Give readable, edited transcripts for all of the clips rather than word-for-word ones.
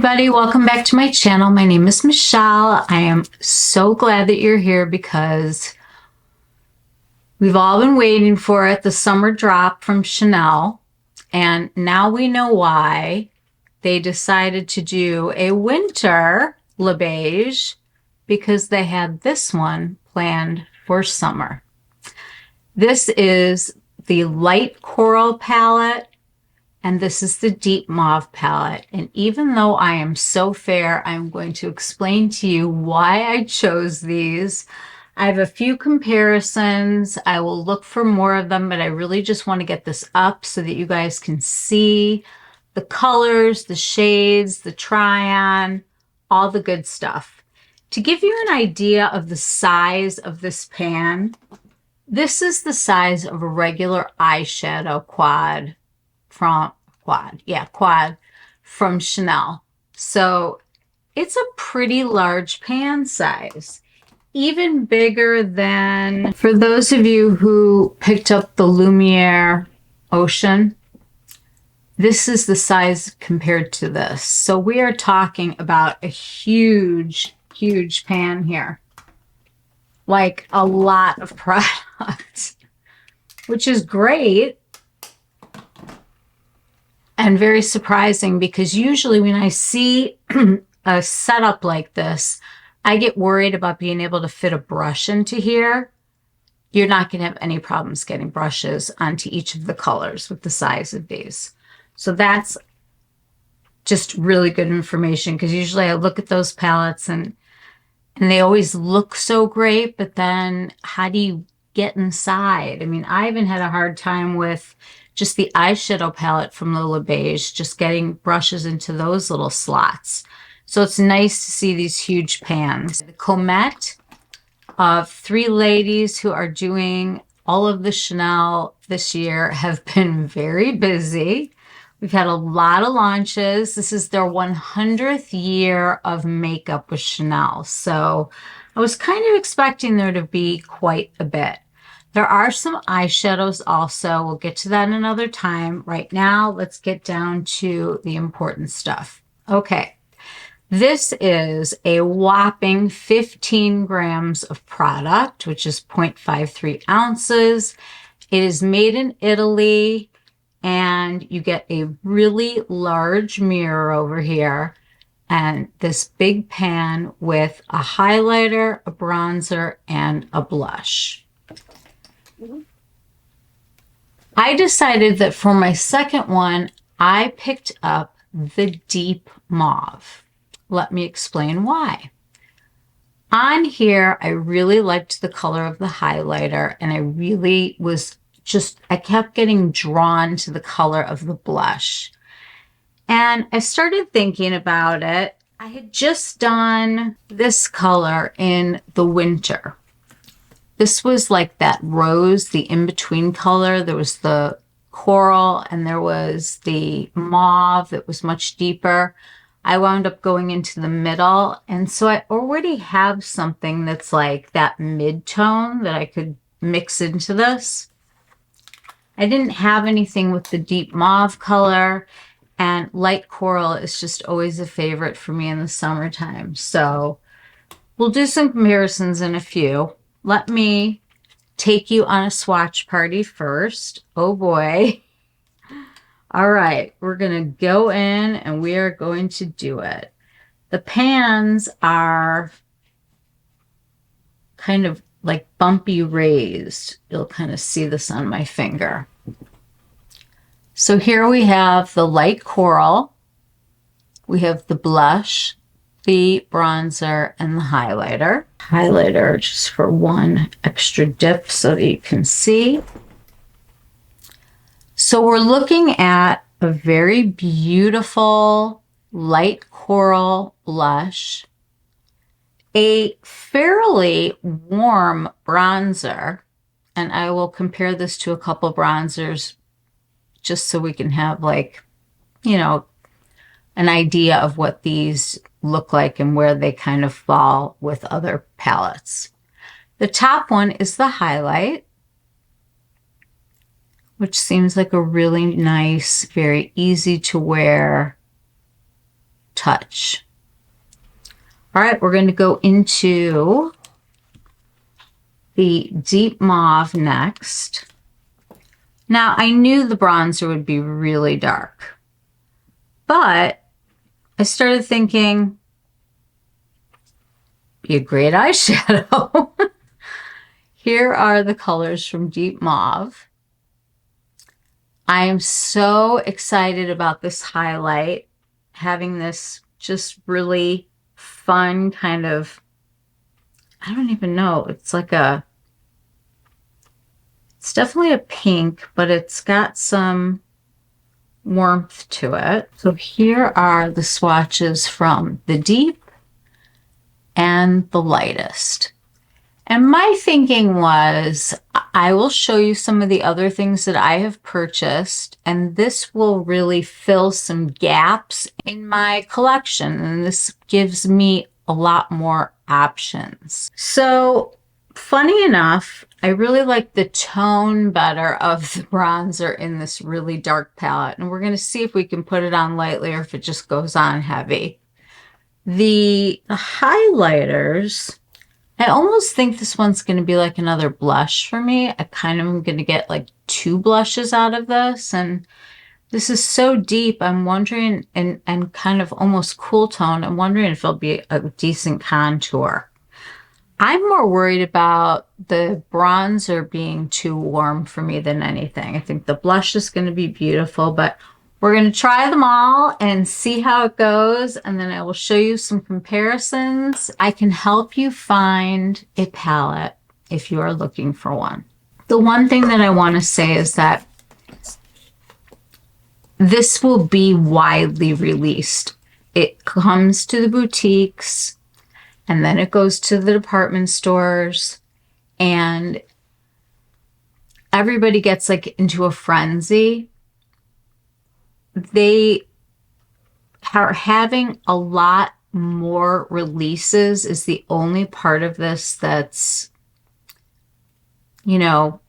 everybody, welcome back to my channel. My name is Michelle. I am so glad that you're here because we've all been waiting for it, the summer drop from Chanel, and now we know why they decided to do a winter Le Beige, because they had this one planned for summer. This is the light coral palette, and this is the Deep Mauve palette. And even though I am so fair, I'm going to explain to you why I chose these. I have a few comparisons. I will look for more of them, but I really just want to get this up so that you guys can see the colors, the shades, the try-on, all the good stuff. To give you an idea of the size of this pan, this is the size of a regular eyeshadow quad from Chanel. So it's a pretty large pan size, even bigger than, for those of you who picked up the Lumiere Ocean, this is the size compared to this. So we are talking about a huge pan here, like a lot of product, which is great. And very surprising, because usually when I see a setup like this, I get worried about being able to fit a brush into here. You're not going to have any problems getting brushes onto each of the colors with the size of these. So that's just really good information, because usually I look at those palettes and they always look so great, but then how do you get inside? I mean, I even had a hard time with just the eyeshadow palette from the Le Beige, just getting brushes into those little slots. So it's nice to see these huge pans. The Comete of three ladies who are doing all of the Chanel this year have been very busy. We've had a lot of launches. This is their 100th year of makeup with Chanel. So I was kind of expecting there to be quite a bit. There are some eyeshadows also. We'll get to that another time. Right now, let's get down to the important stuff. Okay, this is a whopping 15 grams of product, which is 0.53 ounces. It is made in Italy, and you get a really large mirror over here and this big pan with a highlighter, a bronzer, and a blush. I decided that for my second one, I picked up the Deep Mauve. Let me explain why. On here, I really liked the color of the highlighter, and I really was I kept getting drawn to the color of the blush. And I started thinking about it. I had just done this color in the winter. This was like that rose, the in-between color. There was the coral and there was the mauve that was much deeper. I wound up going into the middle. And so I already have something that's like that mid-tone that I could mix into this. I didn't have anything with the deep mauve color, and light coral is just always a favorite for me in the summertime. So we'll do some comparisons in a few. Let me take you on a swatch party first. Oh boy. All right, we're going to go in and we are going to do it. The pans are kind of like bumpy raised. You'll kind of see this on my finger. So here we have the light coral. We have the blush, the bronzer, and the highlighter. Highlighter just for one extra dip so that you can see. So we're looking at a very beautiful light coral blush, a fairly warm bronzer, and I will compare this to a couple bronzers just so we can have, like, you know, an idea of what these look like and where they kind of fall with other palettes. The top one is the highlight, which seems like a really nice, very easy to wear touch. All right, we're going to go into the Deep Mauve next. Now, I knew the bronzer would be really dark, but I started thinking, be a great eyeshadow. Here are the colors from Deep Mauve. I am so excited about this highlight, having this just really fun kind of, I don't even know, it's like a, it's definitely a pink, but it's got some warmth to it. So here are the swatches from the deep and the lightest. And my thinking was, I will show you some of the other things that I have purchased, and this will really fill some gaps in my collection, and this gives me a lot more options. So funny enough, I really like the tone better of the bronzer in this really dark palette, and we're going to see if we can put it on lightly or if it just goes on heavy. The highlighters, I almost think this one's going to be like another blush for me. I kind of am going to get like 2 blushes out of this, and this is so deep. I'm wondering, and kind of almost cool tone, I'm wondering if it'll be a decent contour. I'm more worried about the bronzer being too warm for me than anything. I think the blush is going to be beautiful, but we're going to try them all and see how it goes, and then I will show you some comparisons. I can help you find a palette if you are looking for one. The one thing that I want to say is that this will be widely released. It comes to the boutiques, and then it goes to the department stores, and everybody gets like into a frenzy. They are having a lot more releases is the only part of this that's, you know,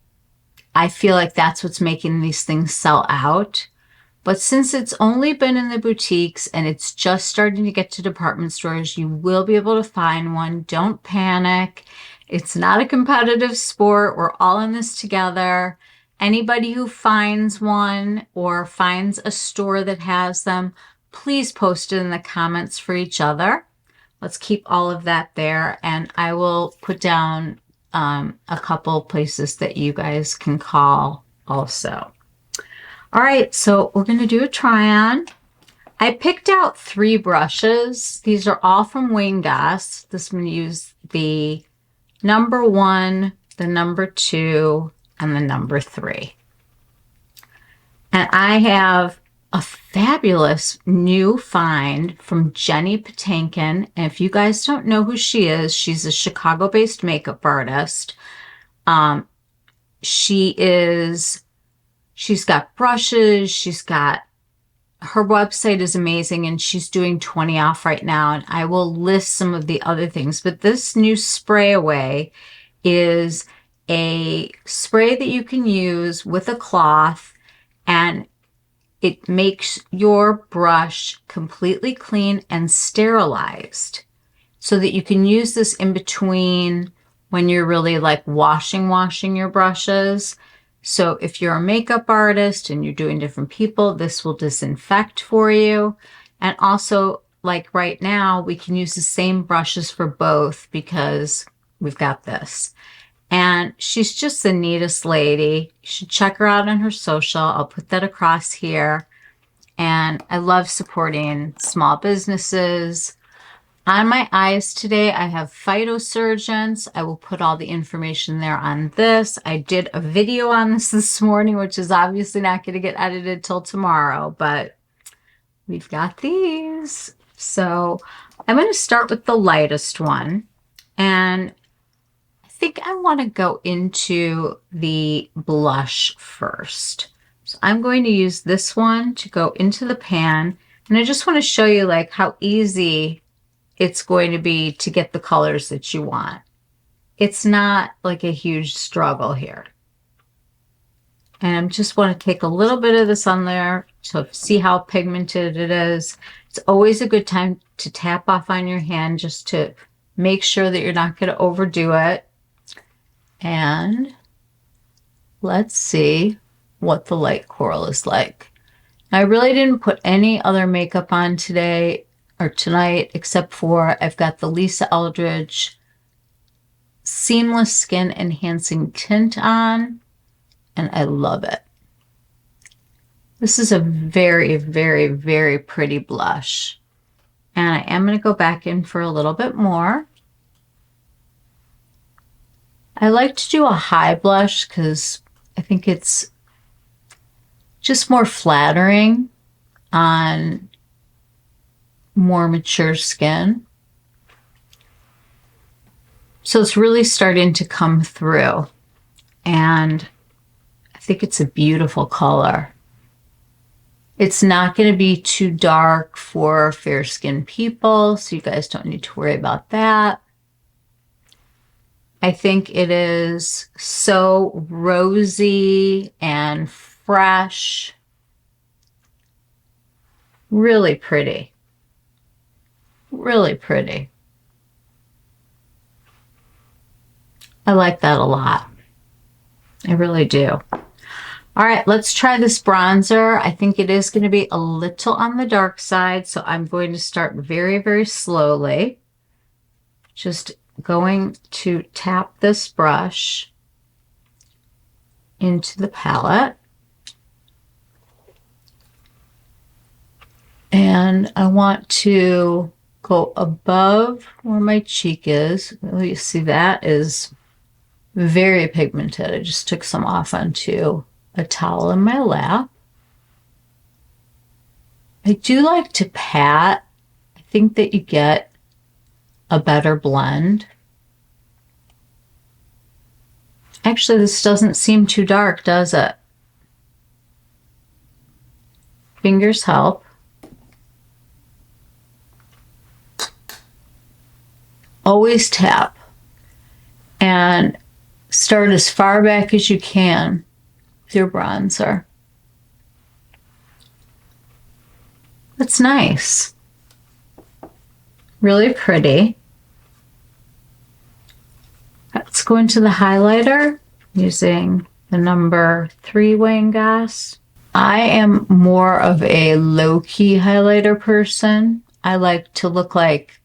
I feel like that's what's making these things sell out. But since it's only been in the boutiques and it's just starting to get to department stores, you will be able to find one. Don't panic. It's not a competitive sport. We're all in this together. Anybody who finds one or finds a store that has them, please post it in the comments for each other. Let's keep all of that there. And I will put down a couple places that you guys can call also. All right, so we're going to do a try on. I picked out 3 brushes. These are all from Waynen Goss. This I'm going to use the number 1, the number 2, and the number 3. And I have a fabulous new find from Jenny Patinkin. And if you guys don't know who she is, she's a Chicago-based makeup artist. She's got brushes, she's got, her website is amazing, and she's doing 20 off right now, and I will list some of the other things. But this new spray away is a spray that you can use with a cloth, and it makes your brush completely clean and sterilized so that you can use this in between when you're really like washing your brushes. So if you're a makeup artist and you're doing different people, this will disinfect for you. And also, like right now, we can use the same brushes for both because we've got this. And she's just the neatest lady. You should check her out on her social. I'll put that across here. And I love supporting small businesses. On my eyes today, I have Phytosurgence. I will put all the information there on this. I did a video on this morning, which is obviously not going to get edited till tomorrow, but we've got these. So I'm going to start with the lightest one. And I think I want to go into the blush first. So I'm going to use this one to go into the pan. And I just want to show you like how easy it's going to be to get the colors that you want. It's not like a huge struggle here. And I just want to take a little bit of this on there So see how pigmented it is. It's always a good time to tap off on your hand just to make sure that you're not going to overdo it. And let's see what the light coral is like. I really didn't put any other makeup on today or tonight, except for I've got the Lisa Eldridge Seamless Skin Enhancing Tint on, and I love it. This is a very, very, very pretty blush. And I am going to go back in for a little bit more. I like to do a high blush because I think it's just more flattering on more mature skin. So it's really starting to come through, and I think it's a beautiful color. It's not going to be too dark for fair-skinned people, so you guys don't need to worry about that. I think it is so rosy and fresh. Really pretty. Really pretty. I like that a lot. I really do. All right, let's try this bronzer. I think it is going to be a little on the dark side, so I'm going to start very, very slowly. Just going to tap this brush into the palette. And I want to go above where my cheek is. Well, you see that is very pigmented. I just took some off onto a towel in my lap. I do like to pat. I think that you get a better blend. Actually, this doesn't seem too dark, does it? Fingers help. Always tap and start as far back as you can with your bronzer. That's nice. Really pretty. Let's go into the highlighter using the number 3 Wayne Goss. I am more of a low-key highlighter person. I like to look like,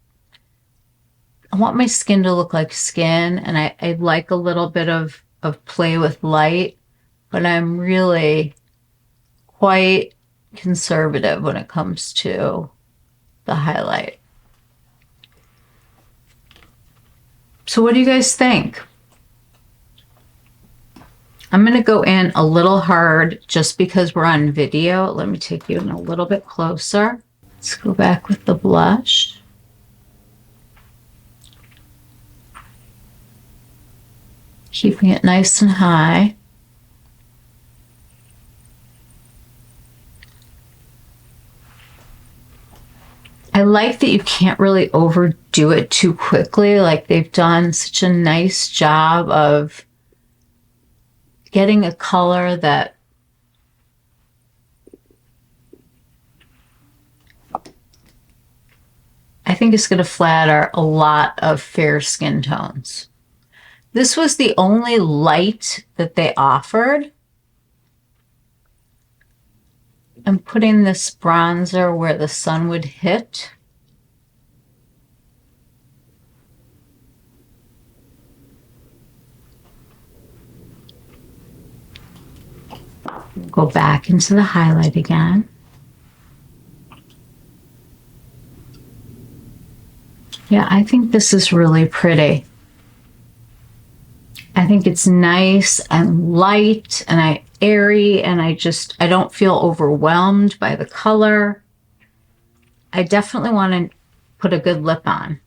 I want my skin to look like skin, and I like a little bit of play with light, but I'm really quite conservative when it comes to the highlight. So what do you guys think? I'm going to go in a little hard just because we're on video. Let me take you in a little bit closer. Let's go back with the blush. Keeping it nice and high. I like that you can't really overdo it too quickly. Like, they've done such a nice job of getting a color that I think is going to flatter a lot of fair skin tones. This was the only light that they offered. I'm putting this bronzer where the sun would hit. Go back into the highlight again. Yeah, I think this is really pretty. I think it's nice and light and airy, and I don't feel overwhelmed by the color. I definitely want to put a good lip on.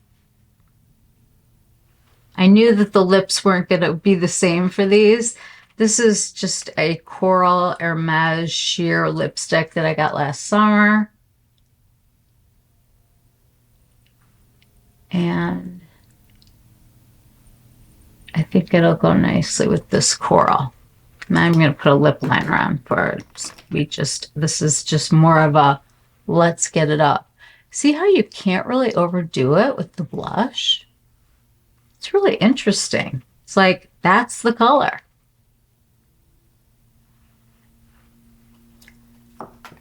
I knew that the lips weren't going to be the same for these. This is just a Coral Hermes sheer lipstick that I got last summer. And I think it'll go nicely with this coral. Now I'm going to put a lip liner on for it. This is just more of a let's get it up. See how you can't really overdo it with the blush? It's really interesting. It's like, that's the color.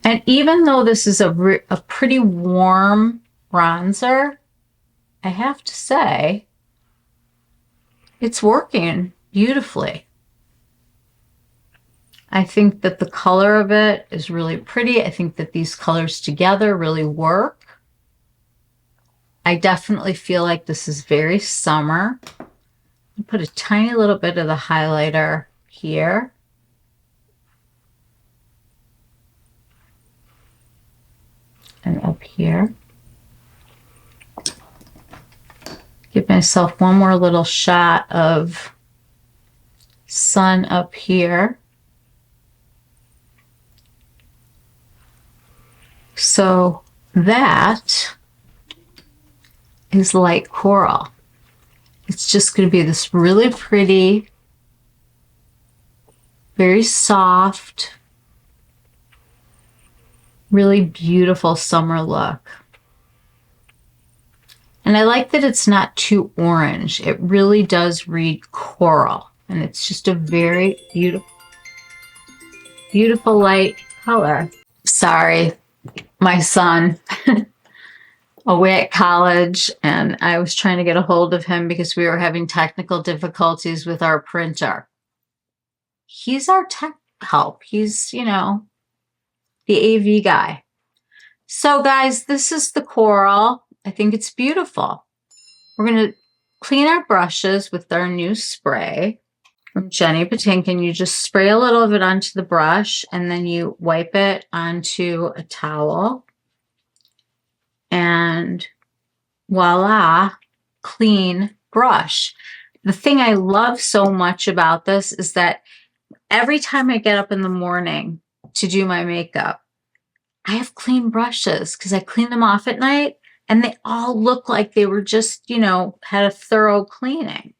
And even though this is a pretty warm bronzer, I have to say, it's working beautifully. I think that the color of it is really pretty. I think that these colors together really work. I definitely feel like this is very summer. I'll put a tiny little bit of the highlighter here. And up here. Give myself one more little shot of sun up here. So that is light coral. It's just going to be this really pretty, very soft, really beautiful summer look. And I like that it's not too orange. It really does read coral. And it's just a very beautiful, beautiful light color. Sorry, my son away at college, and I was trying to get a hold of him because we were having technical difficulties with our printer. He's our tech help. He's, you know, the AV guy. So guys, this is the coral. I think it's beautiful. We're going to clean our brushes with our new spray from Jenny Patinkin. You just spray a little of it onto the brush and then you wipe it onto a towel. And voila, clean brush. The thing I love so much about this is that every time I get up in the morning to do my makeup, I have clean brushes because I clean them off at night and they all look like they were just, you know, had a thorough cleaning,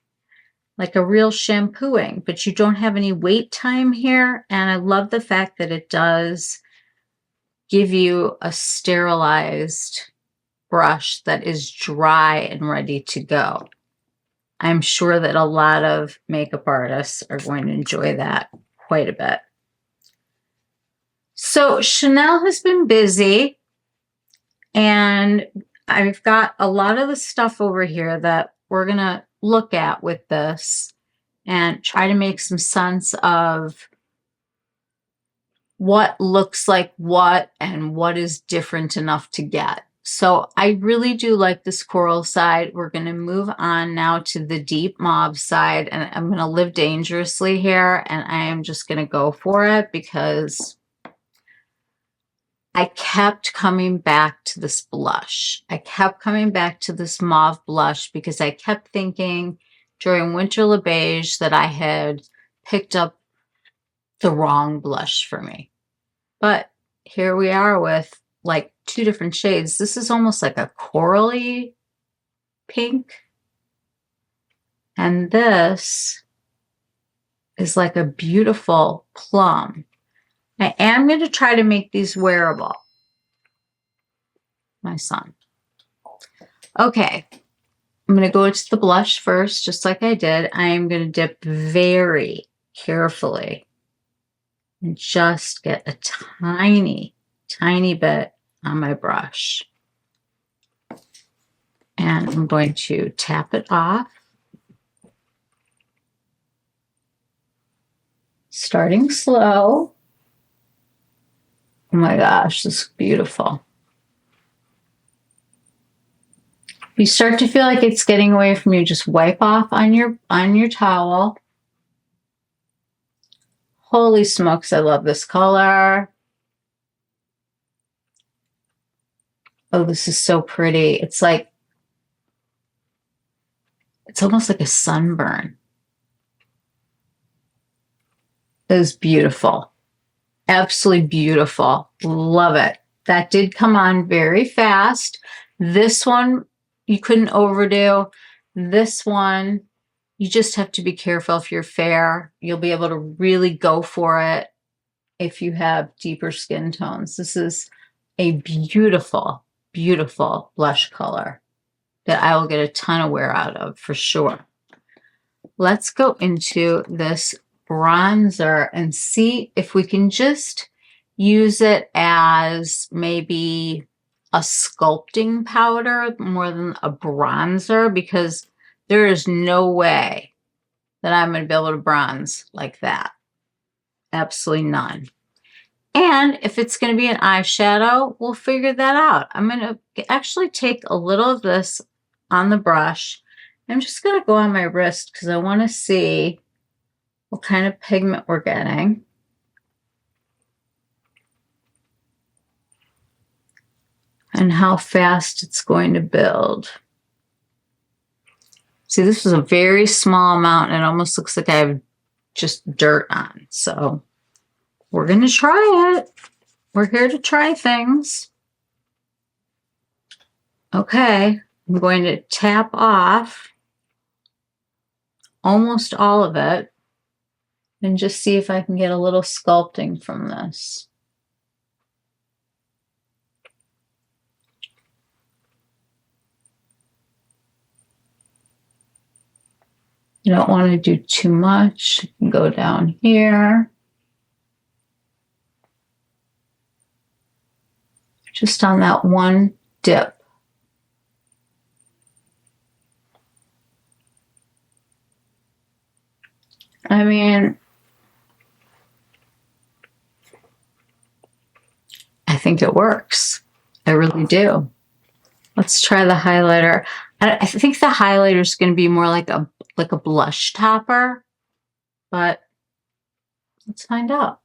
like a real shampooing, but you don't have any wait time here. And I love the fact that it does give you a sterilized brush that is dry and ready to go. I'm sure that a lot of makeup artists are going to enjoy that quite a bit. So Chanel has been busy, and I've got a lot of the stuff over here that we're going to look at with this and try to make some sense of what looks like what and what is different enough to get. So I really do like this coral side. We're going to move on now to the deep mauve side, and I'm going to live dangerously here, and I am just going to go for it because I kept coming back to this blush. I kept coming back to this mauve blush because I kept thinking during Winter Le Beige that I had picked up the wrong blush for me. But here we are with like two different shades. This is almost like a corally pink. And this is like a beautiful plum. I am going to try to make these wearable. My son. Okay. I'm going to go to the blush first, just like I did. I am going to dip very carefully and just get a tiny, tiny bit on my brush. And I'm going to tap it off. Starting slow. Oh my gosh, this is beautiful. If you start to feel like it's getting away from you, just wipe off on your towel. Holy smokes, I love this color. Oh, this is so pretty. It's almost like a sunburn. It is beautiful. Absolutely beautiful. Love it. That did come on very fast. This one you couldn't overdo. This one You just have to be careful if you're fair. You'll be able to really go for it if you have deeper skin tones. This is a beautiful, beautiful blush color that I will get a ton of wear out of for sure. Let's go into this bronzer and see if we can just use it as maybe a sculpting powder more than a bronzer, because there is no way that I'm going to be able to bronze like that. Absolutely none. And if it's going to be an eyeshadow, we'll figure that out. I'm going to actually take a little of this on the brush. I'm just going to go on my wrist because I want to see what kind of pigment we're getting. And how fast it's going to build. See, this is a very small amount and it almost looks like I have just dirt on. So we're going to try it. We're here to try things. Okay, I'm going to tap off almost all of it and just see if I can get a little sculpting from this. You don't want to do too much. You can go down here. Just on that one dip. I mean, I think it works. I really do. Let's try the highlighter. I think the highlighter is going to be more like a blush topper, but let's find out.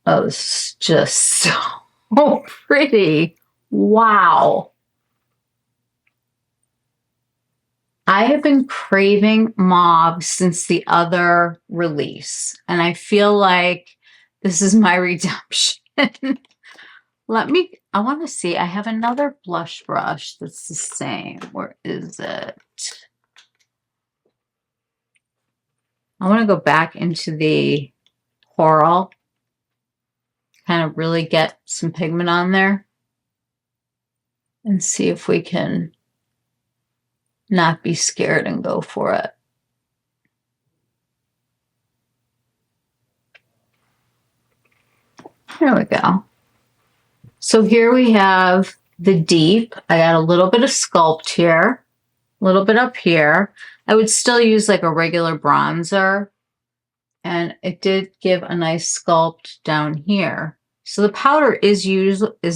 Oh, this is just so pretty. Wow. I have been craving mauve since the other release, and I feel like this is my redemption. I want to see, I have another blush brush that's the same. Where is it? I want to go back into the coral, kind of really get some pigment on there and see if we can not be scared and go for it. There we go. So here we have the deep. I got a little bit of sculpt here, a little bit up here. I would still use like a regular bronzer, and it did give a nice sculpt down here. So the powder is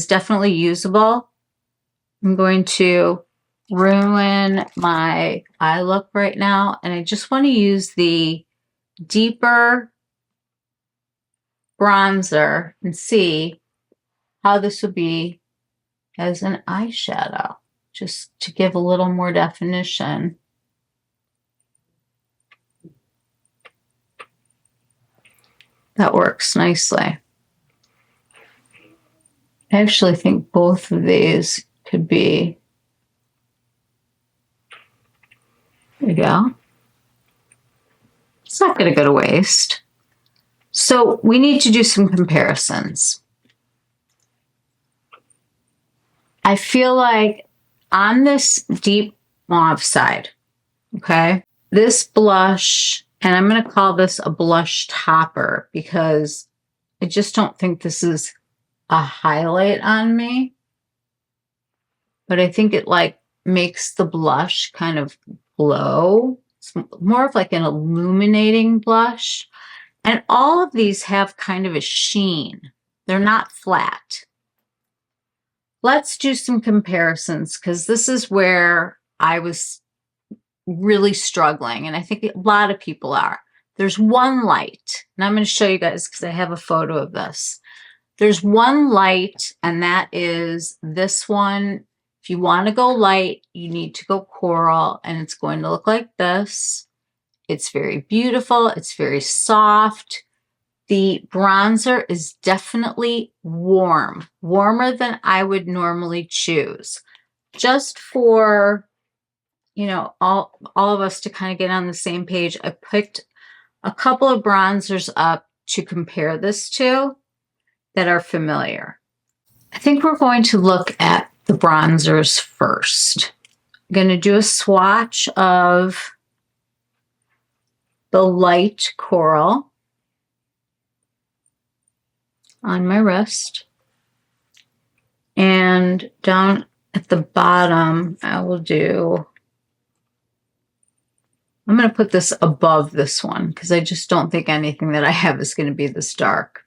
definitely usable. I'm going to ruin my eye look right now, and I just want to use the deeper bronzer and see how this would be as an eyeshadow, just to give a little more definition. That works nicely. I actually think both of these could be, there you go. It's not going to go to waste. So we need to do some comparisons. I feel like on this deep mauve side, okay, this blush, and I'm going to call this a blush topper because I just don't think this is a highlight on me, but I think it like makes the blush kind of glow. It's more of like an illuminating blush. And all of these have kind of a sheen. They're not flat. Let's do some comparisons because this is where I was really struggling, and I think a lot of people are. There's one light, and I'm going to show you guys because I have a photo of this. There's one light, and that is this one. If you want to go light, you need to go coral, and it's going to look like this. It's very beautiful. It's very soft. The bronzer is definitely warm, warmer than I would normally choose. just for, you know, all of us to kind of get on the same page, I picked a couple of bronzers up to compare this to that are familiar. I think we're going to look at the bronzers first. I'm going to do a swatch of the light coral on my wrist. And down at the bottom, I will do, I'm going to put this above this one because I just don't think anything that I have is going to be this dark.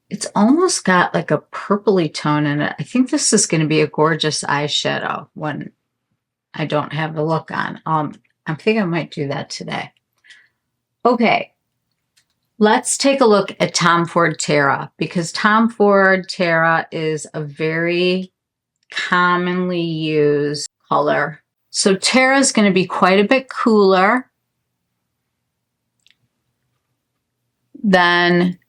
It's almost got like a purpley tone in it. I think this is going to be a gorgeous eyeshadow when I don't have the look on. I think I might do that today. Okay, let's take a look at Tom Ford Terra, because Tom Ford Terra is a very commonly used color. So Terra is going to be quite a bit cooler than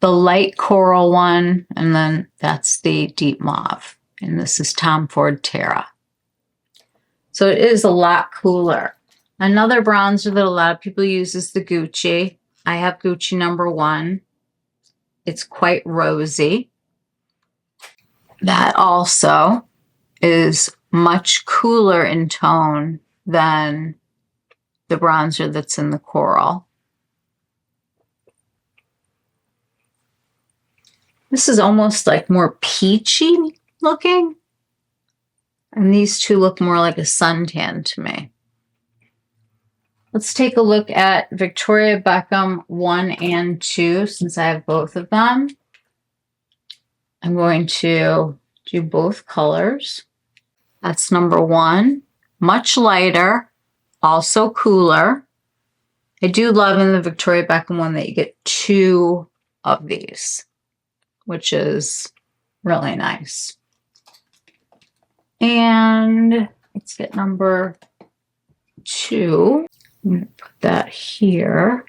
the light coral one, and then that's the Deep Mauve, and this is Tom Ford Terra. So it is a lot cooler. Another bronzer that a lot of people use is the Gucci. I have Gucci #1. It's quite rosy. That also is much cooler in tone than the bronzer that's in the coral. This is almost like more peachy looking. And these two look more like a suntan to me. Let's take a look at Victoria Beckham 1 and 2, since I have both of them. I'm going to do both colors. That's #1, much lighter, also cooler. I do love in the Victoria Beckham one that you get 2 of these, which is really nice. And let's get #2. I'm going to put that here.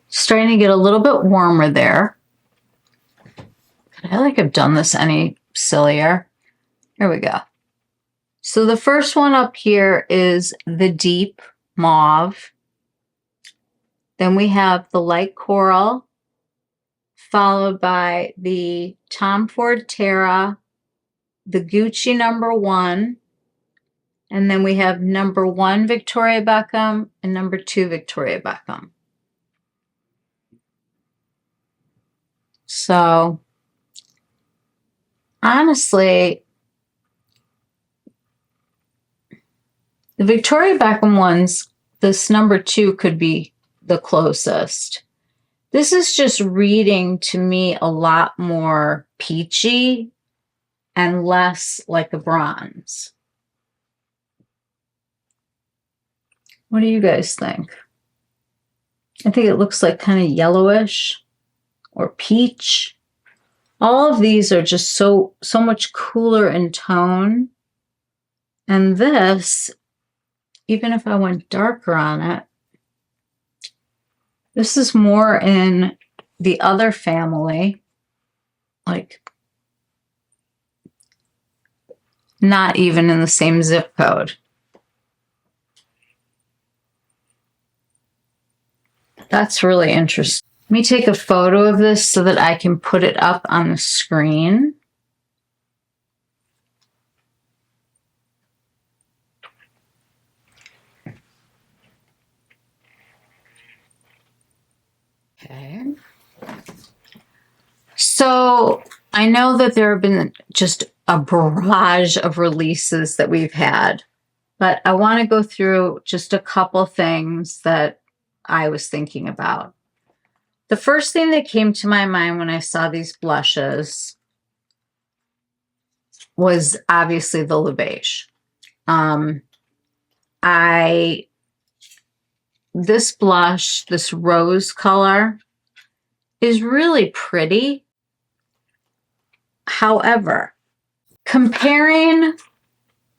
Starting to get a little bit warmer there. Could I have done this any sillier? Here we go. So the first one up here is the Deep Mauve. Then we have the light coral, followed by the Tom Ford Terra, the Gucci #1, and then we have #1 Victoria Beckham and #2 Victoria Beckham. So honestly, the Victoria Beckham ones, this #2 could be the closest. This is just reading to me a lot more peachy and less like a bronze. What do you guys think? I think it looks like kind of yellowish or peach. All of these are just so much cooler in tone. And this, even if I went darker on it, this is more in the other family, like not even in the same zip code. That's really interesting. Let me take a photo of this so that I can put it up on the screen. Okay. So I know that there have been just a barrage of releases that we've had, but I want to go through just a couple things that I was thinking about. The first thing that came to my mind when I saw these blushes was obviously the Le Beige. This blush, this rose color, is really pretty. However, comparing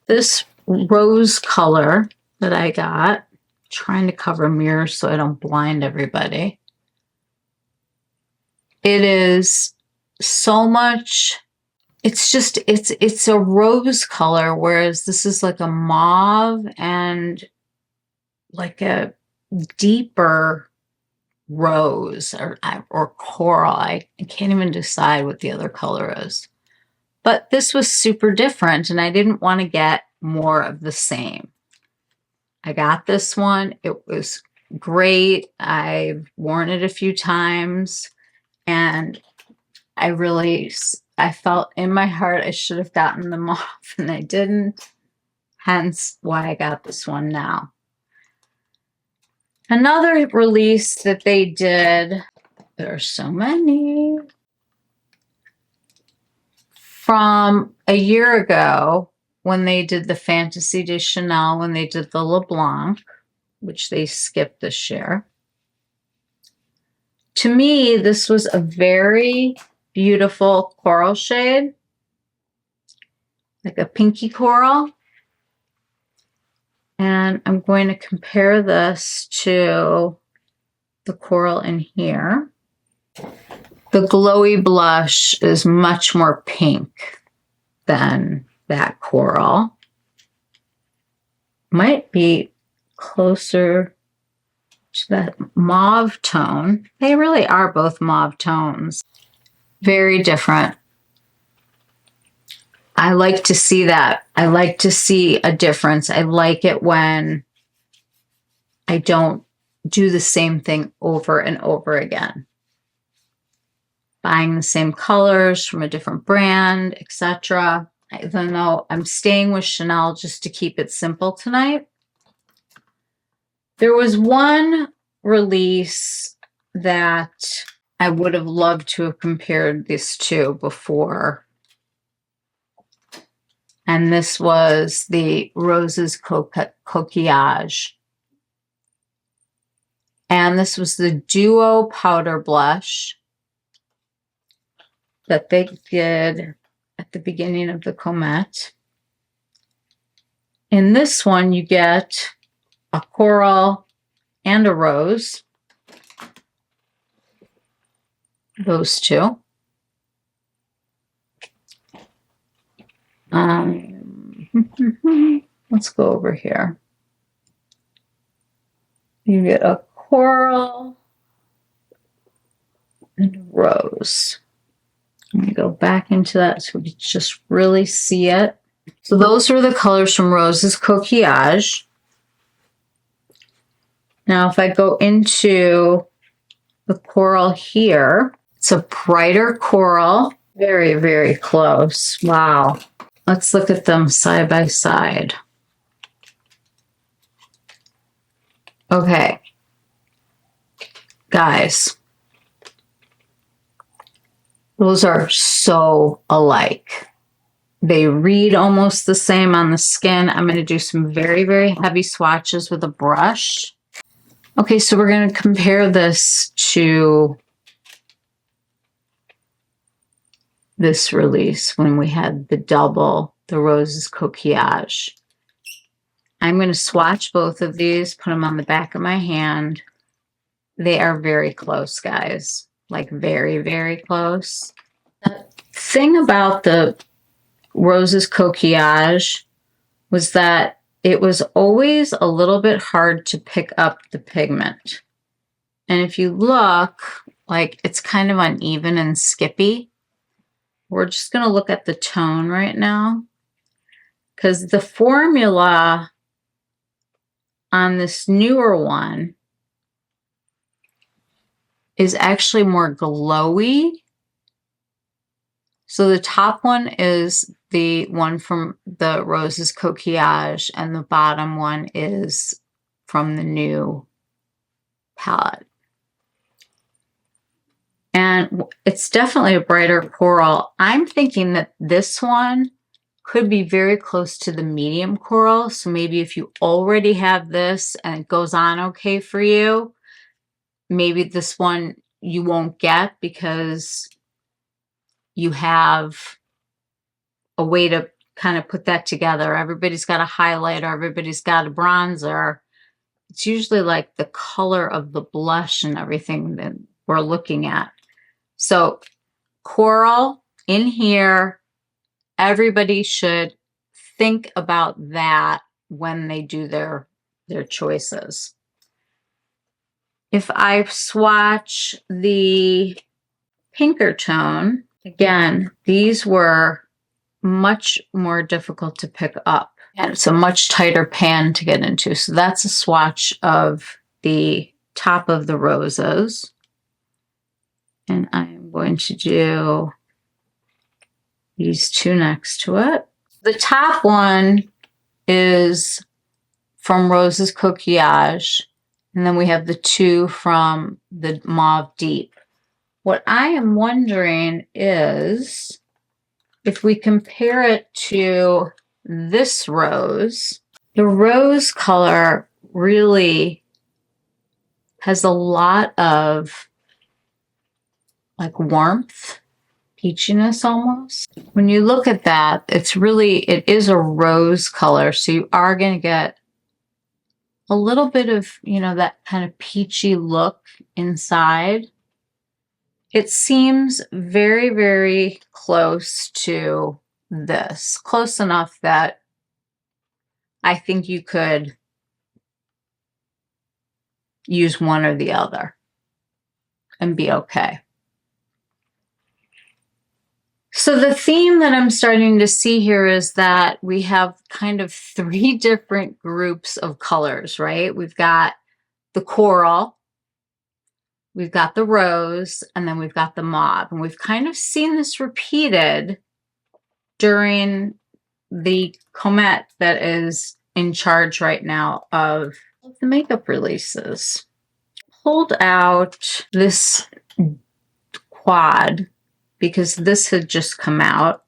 this rose color that I got, trying to cover mirrors so I don't blind everybody, it is so much. It's just, it's a rose color, whereas this is like a mauve and like a deeper rose or coral. I can't even decide what the other color is. But this was super different, and I didn't want to get more of the same. I got this one. It was great. I've worn it a few times, and I felt in my heart I should have gotten the mauve, and I didn't. Hence why I got this one now. Another release that they did, there are so many, from a year ago when they did the Fantaisie de Chanel, when they did the Blanc, which they skipped this year. To me, this was a very beautiful coral shade, like a pinky coral. And I'm going to compare this to the coral in here. The glowy blush is much more pink than that coral. Might be closer to that mauve tone. They really are both mauve tones. Very different. I like to see that. I like to see a difference. I like it when I don't do the same thing over and over again. Buying the same colors from a different brand, etc. Even though I'm staying with Chanel just to keep it simple tonight. There was one release that I would have loved to have compared this to before. And this was the Roses Coquillage. And this was the Duo Powder Blush that they did at the beginning of the Comete. In this one, you get a coral and a rose. Those two. Let's go over here. You get a coral and a rose. Let me go back into that so we can just really see it. So those are the colors from Roses Coquillage. Now if I go into the coral here, it's a brighter coral. Very, very close. Wow. Let's look at them side by side. Okay. Guys. Those are so alike. They read almost the same on the skin. I'm going to do some very, very heavy swatches with a brush. Okay, so we're going to compare this to this release when we had the double, the Roses Coquillage. I'm going to swatch both of these, put them on the back of my hand. They are very close, guys. Like very, very close. The thing about the Roses Coquillage was that it was always a little bit hard to pick up the pigment. And if you look, like it's kind of uneven and skippy. We're just going to look at the tone right now, because the formula on this newer one is actually more glowy. So the top one is the one from the Roses Coquillage, and the bottom one is from the new palette. And it's definitely a brighter coral. I'm thinking that this one could be very close to the medium coral. So maybe if you already have this and it goes on okay for you, maybe this one you won't get because you have a way to kind of put that together. Everybody's got a highlighter, everybody's got a bronzer. It's usually like the color of the blush and everything that we're looking at. So Coral in here, everybody should think about that when they do their choices. If I swatch the pinker tone, again, these were much more difficult to pick up. And it's a much tighter pan to get into. So that's a swatch of the top of the roses. And I'm going to do these two next to it. The top one is from Rose's Coquillage. And then we have the two from the Mauve Deep. What I am wondering is if we compare it to this rose, the rose color really has a lot of like warmth, peachiness almost. When you look at that, it is a rose color. So you are going to get a little bit of, that kind of peachy look inside. It seems very, very close to this. Close enough that I think you could use one or the other and be okay. So the theme that I'm starting to see here is that we have kind of three different groups of colors, right? We've got the coral, we've got the rose, and then we've got the mauve. And we've kind of seen this repeated during the Comete that is in charge right now of the makeup releases. Pulled out this quad because this had just come out.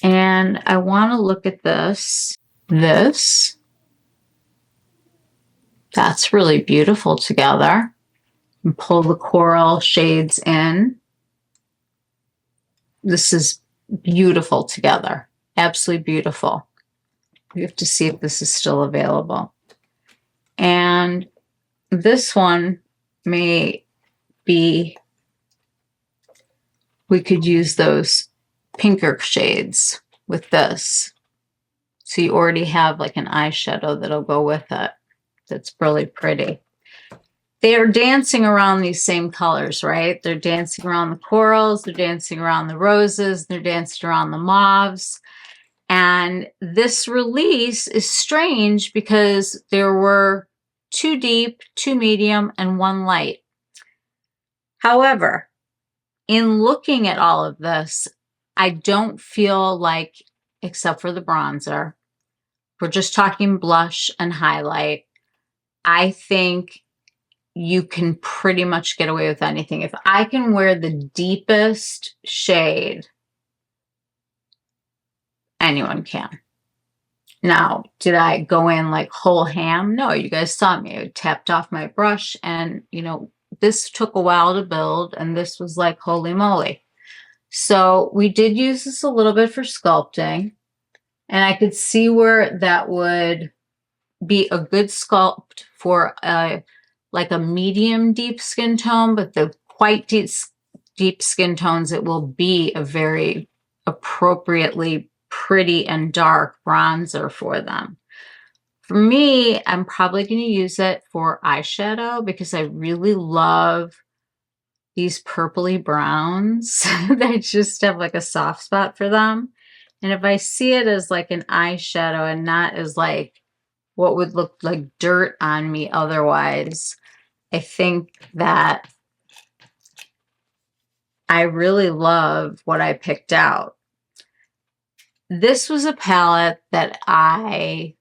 And I want to look at this. That's really beautiful together. And pull the coral shades in. This is beautiful together. Absolutely beautiful. We have to see if this is still available. And this one may be, we could use those pinker shades with this. So you already have like an eyeshadow that'll go with it. That's really pretty. They are dancing around these same colors, right? They're dancing around the corals, they're dancing around the roses, they're dancing around the mauves. And this release is strange because there were 2 deep, 2 medium, and 1 light. However, in looking at all of this, I don't feel like, except for the bronzer, we're just talking blush and highlight, I think you can pretty much get away with anything. If I can wear the deepest shade, anyone can. Now, did I go in like whole ham? No, you guys saw me. I tapped off my brush and, this took a while to build and this was like holy moly. So we did use this a little bit for sculpting and I could see where that would be a good sculpt for like a medium deep skin tone, but the quite deep skin tones, it will be a very appropriately pretty and dark bronzer for them. For me, I'm probably going to use it for eyeshadow because I really love these purpley browns. I just have like a soft spot for them. And if I see it as like an eyeshadow and not as like what would look like dirt on me otherwise, I think that I really love what I picked out. This was a palette that I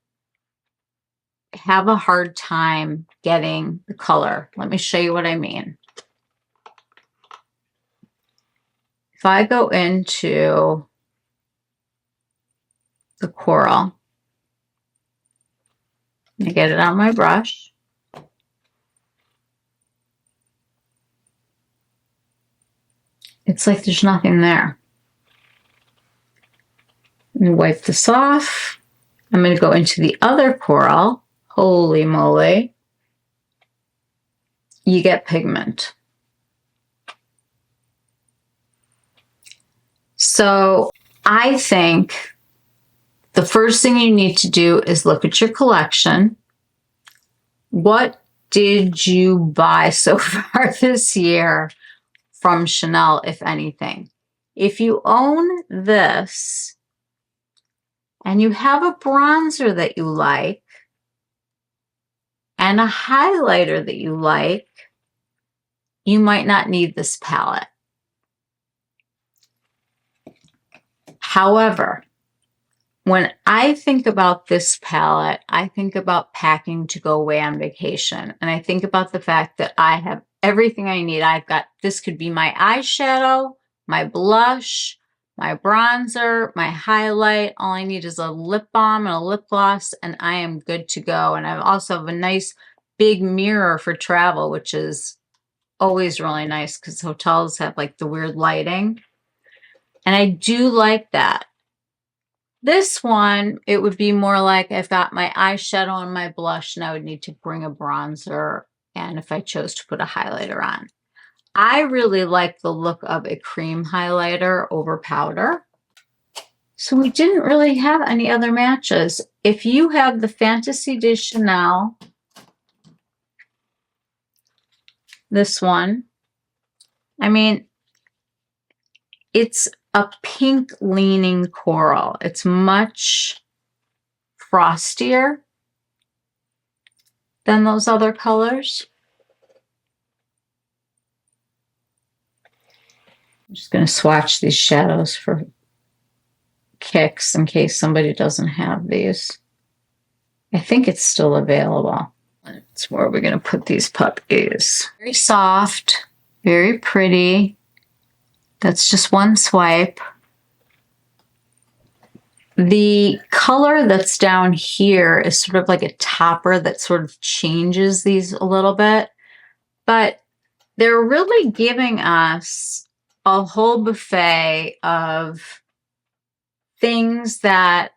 have a hard time getting the color. Let me show you what I mean. If I go into the coral, I get it on my brush. It's like there's nothing there. Let me wipe this off. I'm going to go into the other coral. Holy moly. You get pigment. So I think the first thing you need to do is look at your collection. What did you buy so far this year from Chanel, if anything? If you own this and you have a bronzer that you like and a highlighter that you like, you might not need this palette. However, when I think about this palette, I think about packing to go away on vacation. And I think about the fact that I have everything I need. I've got, this could be my eyeshadow, my blush, my bronzer, my highlight. All I need is a lip balm and a lip gloss, and I am good to go. And I also have a nice big mirror for travel, which is always really nice because hotels have like the weird lighting. And I do like that. This one, it would be more like I've got my eyeshadow and my blush, and I would need to bring a bronzer, and if I chose to put a highlighter on. I really like the look of a cream highlighter over powder. So we didn't really have any other matches. If you have the Fantaisie de Chanel, this one, I mean, it's a pink leaning coral. It's much frostier than those other colors. I'm just going to swatch these shadows for kicks in case somebody doesn't have these. I think it's still available. That's where we're going to put these puppies. Very soft, very pretty. That's just one swipe. The color that's down here is sort of like a topper that sort of changes these a little bit. But they're really giving us a whole buffet of things that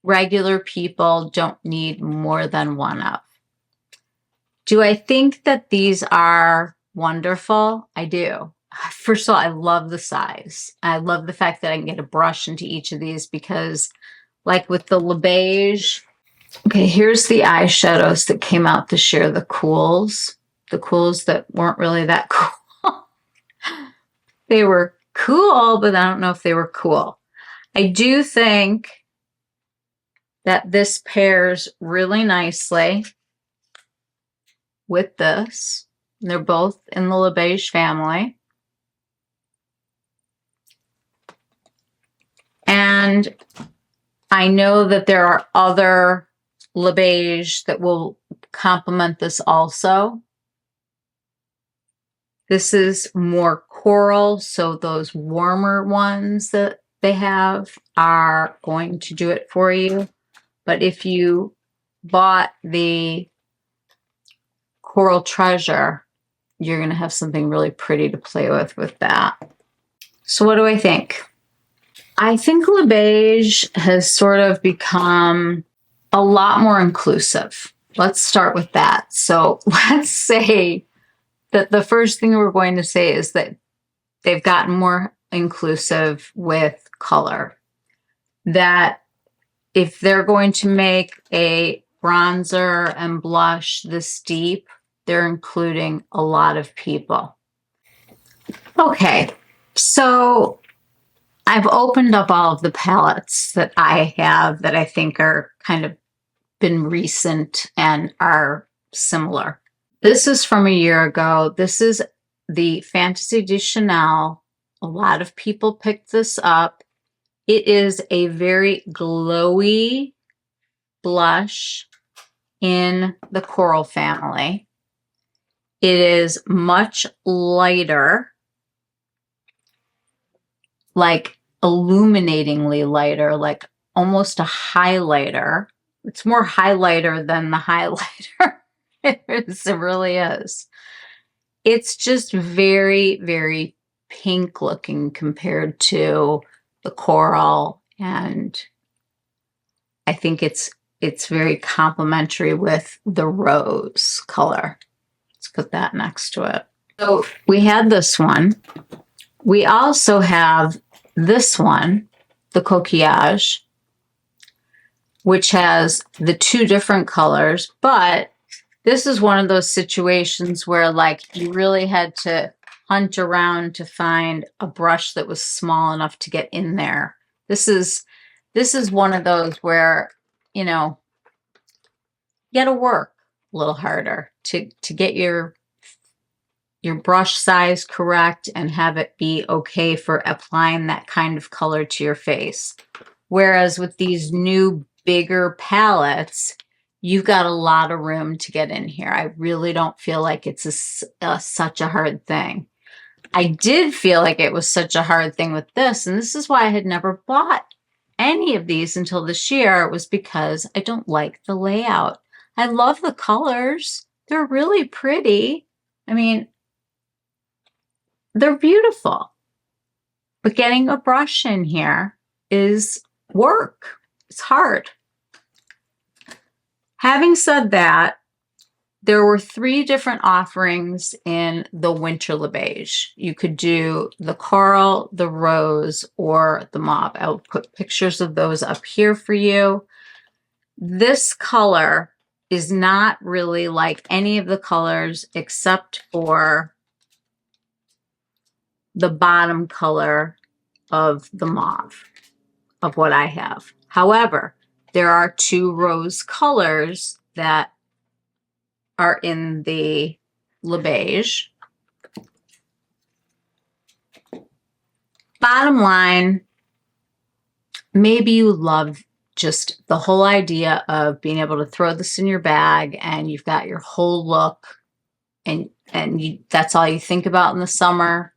regular people don't need more than one of. Do I think that these are wonderful? I do. First of all, I love the size. I love the fact that I can get a brush into each of these because, like with the Beige, okay, here's the eyeshadows that came out this year, the cools that weren't really that cool. They were cool, but I don't know if they were cool. I do think that this pairs really nicely with this. They're both in the Beige family. And I know that there are other Beige that will complement this also. This is more coral, so those warmer ones that they have are going to do it for you. But if you bought the Coral Treasure, you're going to have something really pretty to play with that. So what do I think? I think Le Beige has sort of become a lot more inclusive. Let's start with that. So let's say that the first thing we're going to say is that they've gotten more inclusive with color. That if they're going to make a bronzer and blush this deep, they're including a lot of people. Okay, so I've opened up all of the palettes that I have that I think are kind of been recent and are similar. This is from a year ago. This is the Fantaisie de Chanel. A lot of people picked this up. It is a very glowy blush in the coral family. It is much lighter, like illuminatingly lighter, like almost a highlighter. It's more highlighter than the highlighter. It really is. It's just very, very pink looking compared to the coral, and I think it's very complementary with the rose color. Let's put that next to it. So we had this one. We also have this one, the Coquillage, which has the two different colors, but this is one of those situations where like you really had to hunt around to find a brush that was small enough to get in there. This is one of those where, you know, you got to work a little harder to get your brush size correct and have it be okay for applying that kind of color to your face. Whereas with these new bigger palettes, you've got a lot of room to get in here. I really don't feel like it's such a hard thing. I did feel like it was such a hard thing with this, and this is why I had never bought any of these until this year. It was because I don't like the layout. I love the colors. They're really pretty. I mean, they're beautiful. But getting a brush in here is work. It's hard. Having said that, there were 3 different offerings in the Winter Le Beige. You could do the coral, the rose, or the mauve. I'll put pictures of those up here for you. This color is not really like any of the colors except for the bottom color of the mauve of what I have. However, there are 2 rose colors that are in the Le Beige. Bottom line, maybe you love just the whole idea of being able to throw this in your bag and you've got your whole look and that's all you think about in the summer.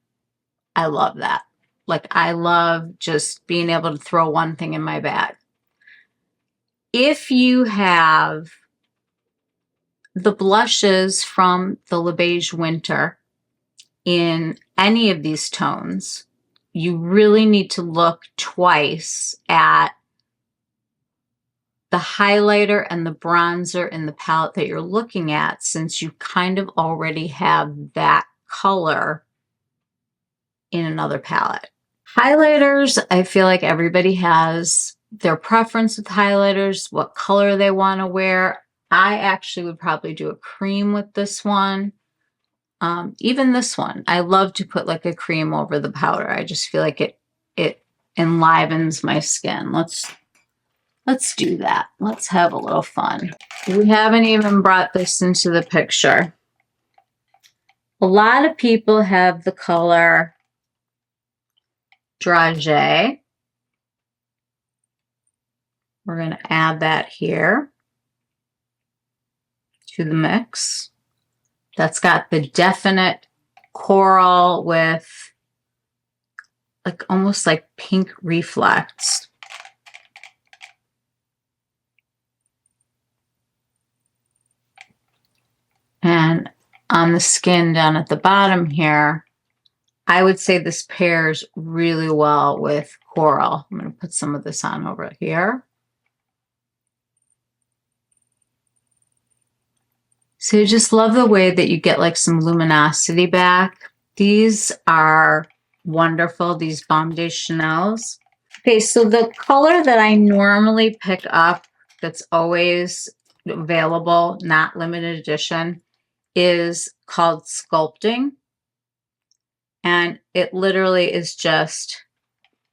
I love that. Like, I love just being able to throw one thing in my bag. If you have the blushes from the Le Beige Winter in any of these tones, you really need to look twice at the highlighter and the bronzer in the palette that you're looking at, since you kind of already have that color in another palette. Highlighters, I feel like everybody has their preference with highlighters, what color they want to wear. I actually would probably do a cream with this one. Even this one, I love to put like a cream over the powder. I just feel like it enlivens my skin. Let's do that. Let's have a little fun. We haven't even brought this into the picture. A lot of people have the color Dragé. We're going to add that here to the mix. That's got the definite coral with like almost like pink reflex. And on the skin down at the bottom here, I would say this pairs really well with coral. I'm going to put some of this on over here. So you just love the way that you get like some luminosity back. These are wonderful, these Baume de Chanel's. Okay, so the color that I normally pick up that's always available, not limited edition, is called Sculpting. And it literally is just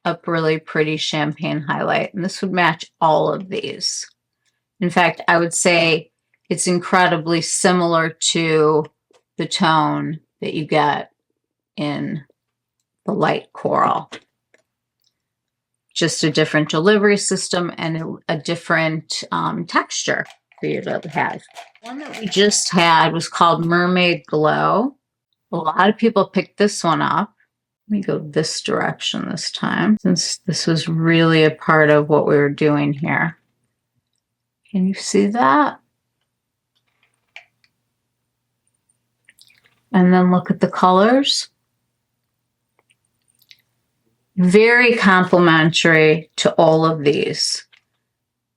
a really pretty champagne highlight. And this would match all of these. In fact, I would say it's incredibly similar to the tone that you get in the light coral. Just a different delivery system and a different texture for you to have. One that we just had was called Mermaid Glow. A lot of people picked this one up. Let me go this direction this time, since this was really a part of what we were doing here. Can you see that? And then look at the colors. Very complementary to all of these.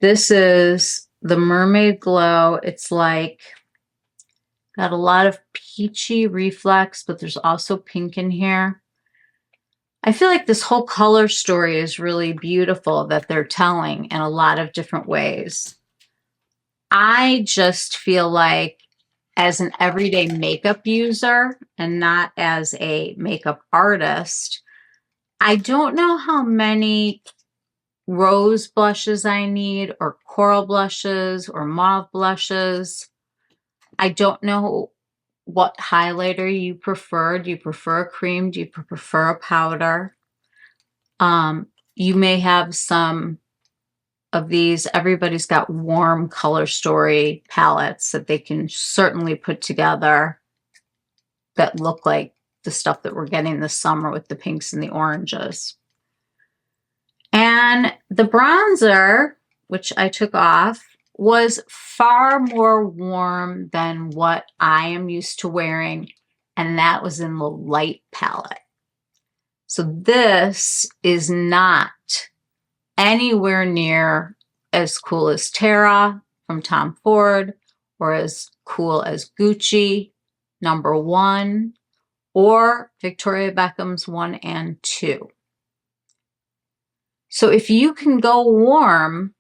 This is the Mermaid Glow. It's like got a lot of peachy reflex, but there's also pink in here. I feel like this whole color story is really beautiful that they're telling in a lot of different ways. I just feel like as an everyday makeup user and not as a makeup artist, I don't know how many rose blushes I need, or coral blushes, or mauve blushes. I don't know what highlighter you prefer. Do you prefer a cream? Do you prefer a powder? You may have some of these. Everybody's got warm color story palettes that they can certainly put together that look like the stuff that we're getting this summer with the pinks and the oranges. And the bronzer, which I took off, was far more warm than what I am used to wearing, and that was in the light palette. So this is not anywhere near as cool as Tara from Tom Ford, or as cool as Gucci #1, or Victoria Beckham's 1 and 2. So if you can go warm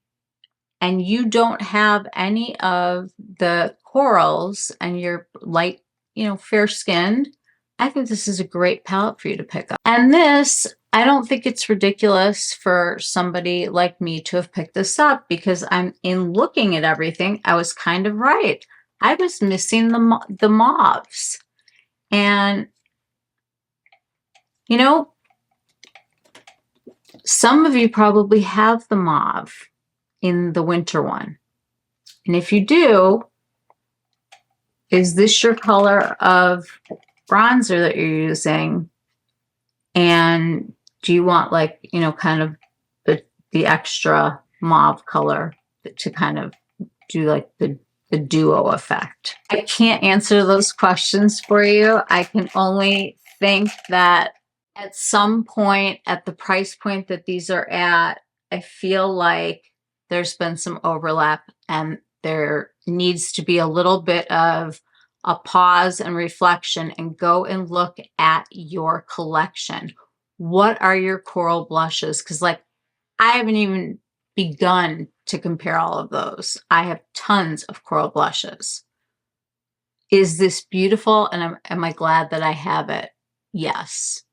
and you don't have any of the corals and you're light, fair skinned, I think this is a great palette for you to pick up. And this, I don't think it's ridiculous for somebody like me to have picked this up, because in looking at everything, I was kind of right. I was missing the mauves. And, some of you probably have the mauve in the winter one. And if you do, is this your color of bronzer that you're using? And do you want kind of the extra mauve color to kind of do like the duo effect? I can't answer those questions for you. I can only think that at some point, at the price point that these are at, I feel like there's been some overlap, and there needs to be a little bit of a pause and reflection and go and look at your collection. What are your coral blushes? Because I haven't even begun to compare all of those. I have tons of coral blushes. Is this beautiful? And am I glad that I have it? Yes.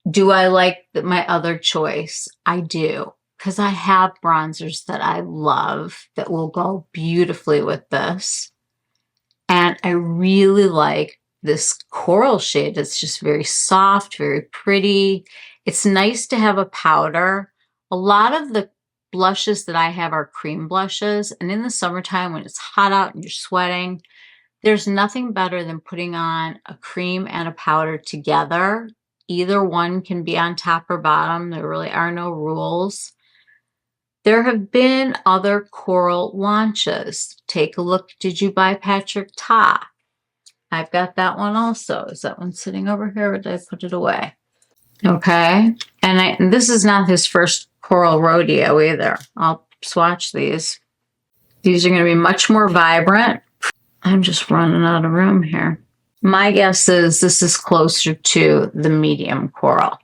Do I like my other choice? I do, because I have bronzers that I love that will go beautifully with this. And I really like this coral shade. It's just very soft, very pretty. It's nice to have a powder. A lot of the blushes that I have are cream blushes. And in the summertime, when it's hot out and you're sweating, there's nothing better than putting on a cream and a powder together. Either one can be on top or bottom. There really are no rules. There have been other coral launches. Take a look. Did you buy Patrick Ta? I've got that one also. Is that one sitting over here, or did I put it away? Okay. And this is not his first coral rodeo either. I'll swatch these. These are going to be much more vibrant. I'm just running out of room here. My guess is this is closer to the medium coral.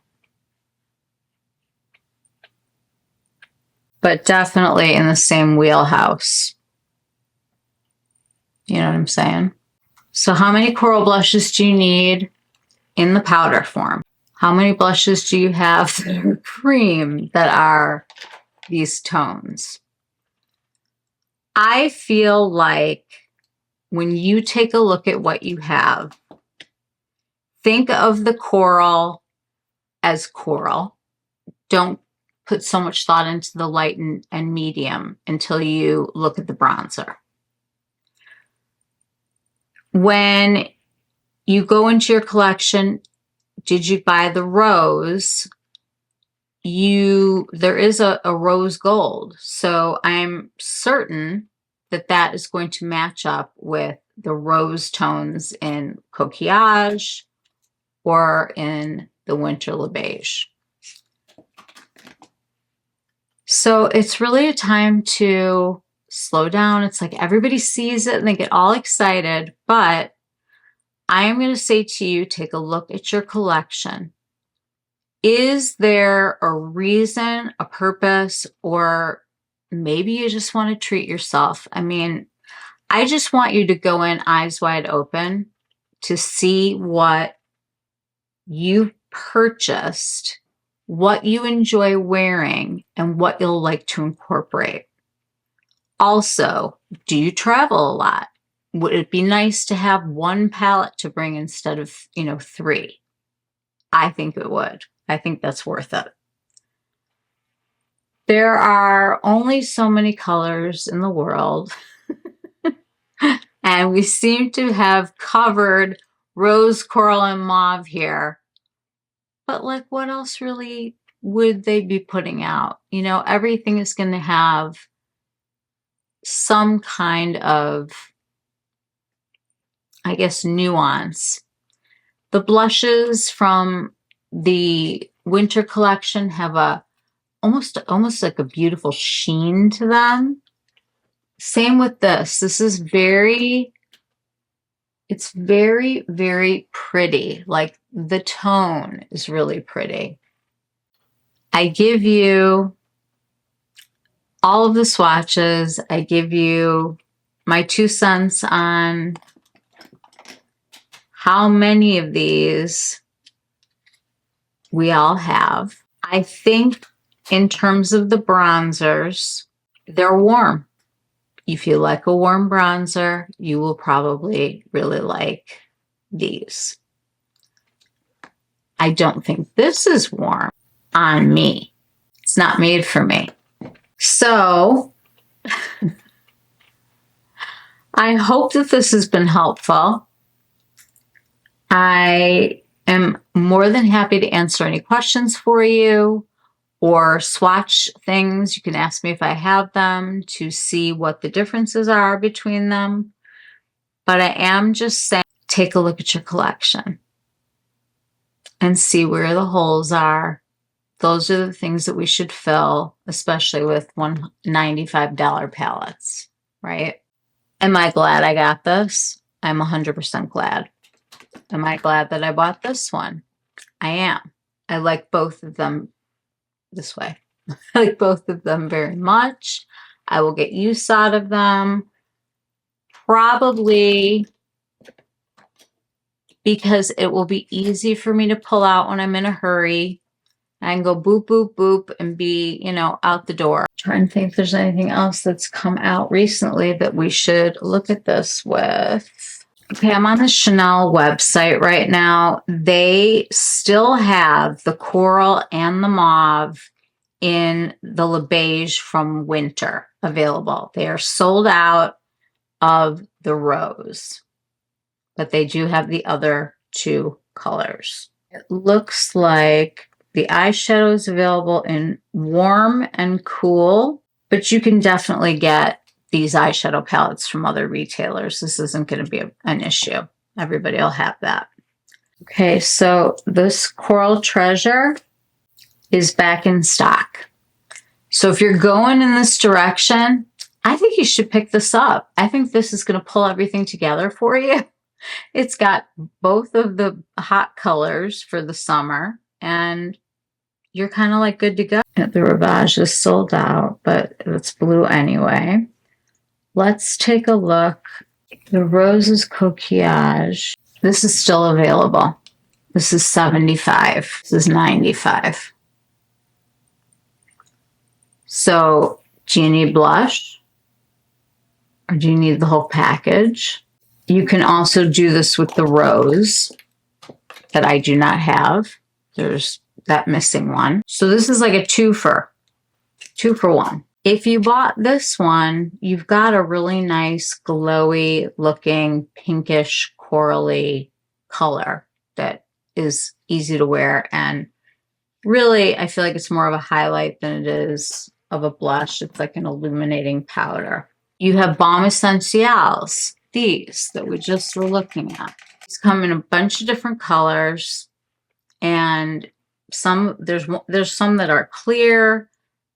But definitely in the same wheelhouse. You know what I'm saying? So how many coral blushes do you need in the powder form? How many blushes do you have that are cream that are these tones? I feel like when you take a look at what you have, think of the coral as coral. Don't put so much thought into the light and medium until you look at the bronzer. When you go into your collection, did you buy the rose? There is a rose gold. So I'm certain that that is going to match up with the rose tones in Coquillage or in the Winter Le Beige. So it's really a time to slow down. It's like everybody sees it and they get all excited, but I am going to say to you, take a look at your collection. is there a reason, a purpose, or maybe you just want to treat yourself? I mean, I just want you to go in eyes wide open to see what you purchased, what you enjoy wearing, and what you'll like to incorporate. Also, do you travel a lot? Would it be nice to have one palette to bring instead of, 3? I think it would. I think that's worth it. There are only so many colors in the world. And we seem to have covered rose, coral, and mauve here. But like, what else really would they be putting out? Everything is going to have some kind of, I guess, nuance. The blushes from the winter collection have a almost like a beautiful sheen to them. Same with this. This is it's very, very pretty. Like, the tone is really pretty. I give you all of the swatches. I give you my 2 cents on how many of these we all have. I think in terms of the bronzers, they're warm. If you like a warm bronzer, you will probably really like these. I don't think this is warm on me. It's not made for me. So I hope that this has been helpful. I am more than happy to answer any questions for you or swatch things. You can ask me if I have them to see what the differences are between them. But I am just saying, take a look at your collection and see where the holes are. Those are the things that we should fill, especially with $195 palettes, right? Am I glad I got this? I'm 100% glad. Am I glad that I bought this one? I am. I like both of them this way. I like both of them very much. I will get use out of them. Probably because it will be easy for me to pull out when I'm in a hurry. I can go boop, boop, boop and be, out the door. Trying to think if there's anything else that's come out recently that we should look at this with. Okay, I'm on the Chanel website right now. They still have the coral and the mauve in the beige from winter available. They are sold out of the rose, but they do have the other 2 colors. It looks like the eyeshadow is available in warm and cool, but you can definitely get these eyeshadow palettes from other retailers. This isn't going to be an issue. Everybody will have that. Okay, so this Coral Treasure is back in stock. So if you're going in this direction, I think you should pick this up. I think this is going to pull everything together for you. It's got both of the hot colors for the summer, and you're kind of like good to go. The Ravage is sold out, but it's blue anyway. Let's take a look. The Roses Coquillage. This is still available. This is $75. This is $95. So, do you need blush? Or do you need the whole package? You can also do this with the rose that I do not have. There's that missing one. So this is like a 2 for 1. If you bought this one, you've got a really nice glowy looking pinkish corally color that is easy to wear, and really I feel like it's more of a highlight than it is of a blush. It's like an illuminating powder. You have Baume Essentiels, these that we just were looking at. These come in a bunch of different colors, and there's some that are clear.